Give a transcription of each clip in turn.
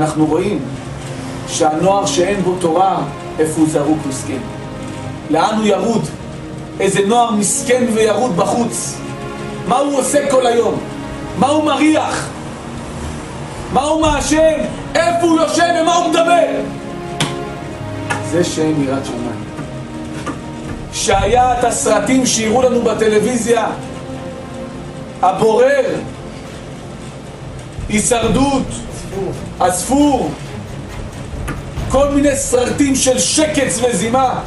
ואנחנו רואים שהנוער שאין בו תורה, איפה הוא זרוק מסכן? לאן הוא ירוד? איזה נוער מסכן וירוד בחוץ. מה הוא עושה כל היום? מה הוא מריח? מה הוא מעשן? איפה הוא יושב ומה הוא מדבר? זה שאין יראת שמיים. שהיה את הסרטים שיראו לנו בטלוויזיה, הבורר, הישרדות, הספור, כל מיני סרטים של שקץ וזימה.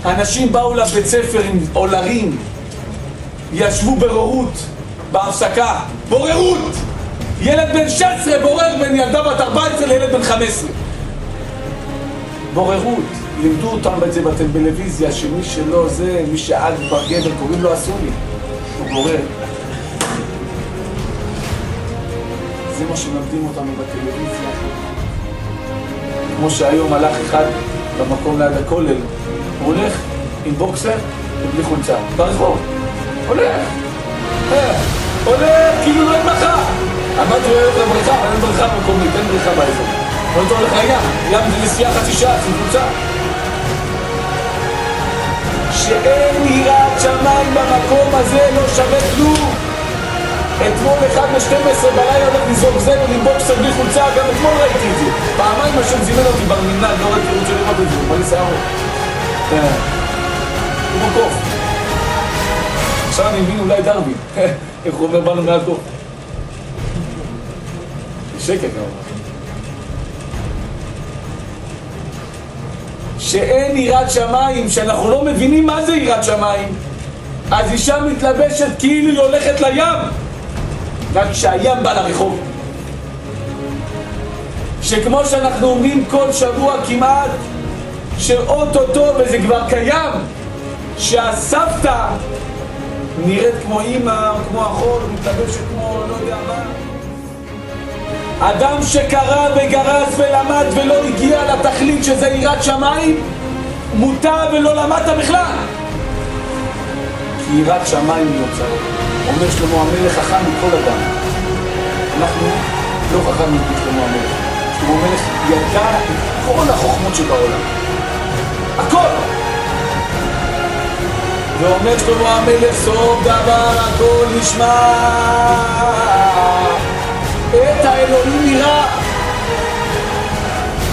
אנשים באו לבית ספר עם אולרים, ישבו בררות בהפסקה, בוררות. ילד בן 16 בורר בין ילדה בת 14 לילד בן 15. בוררות. לימדו אותם את זה בטלוויזיה, שמי שלא זה, מי שעד בגדר קוראים לו אסורי, הוא בורר. זה מה שמלמדים אותנו בטלוויזיה. כמו שהיום הלך אחד במקום ליד הכולל, הוא הולך עם בוקסר ובלי חולצה, ברחוב, הולך, כאילו לא אין בריכה. אמרתי לו הולך לבריכה, אבל אין בריכה מקומית, אין בריכה באזור. לא אתה הולך לים, ים זה נסיעה חצי שעה, זה חולצה. שאין יראת שמיים במקום הזה לא שווה כלום. אתמול אחד ב-12 בלילה הולך לזרוק זבל עם בוקסר בלי חולצה, גם אתמול ראיתי את זה. פעמיים השם זימן אותי ברמינל, לא ראיתי רוצה לראות את זה, הוא בא לי שערות. הוא מקוף. עכשיו אני מבין אולי דרבי. איך הוא אומר באנו מעט קוף. שקט מאוד. שאין יראת שמיים, שאנחנו לא מבינים מה זה יראת שמיים, אז אישה מתלבשת כאילו היא הולכת לים, רק שהים בא לרחוב. שכמו שאנחנו אומרים כל שבוע כמעט, שאוטוטו, וזה כבר קיים, שהסבתא נראית כמו אמא, כמו אחות, מתלבשת כמו לא יודע מה. אדם שקרא וגרס ולמד ולא הגיע לתכלית שזה יראת שמיים, מוטה ולא למדת בכלל. כי יראת שמיים היא הוצאה. אומר שלמה המלך חכם מכל אדם. אנחנו לא חכם מכל שלמה המלך. שלמה המלך ידע את כל החוכמות שבעולם. הכל! ואומר שלמה המלך סוף דבר הכל נשמע. את האלוהים נראה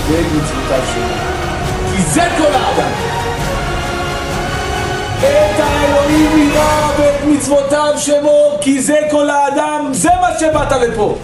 ואת מצוותיו שלו, כי זה כל האדם. את האלוהים נראה ואת מצוותיו שמו, כי זה כל האדם. זה מה שבאת לפה.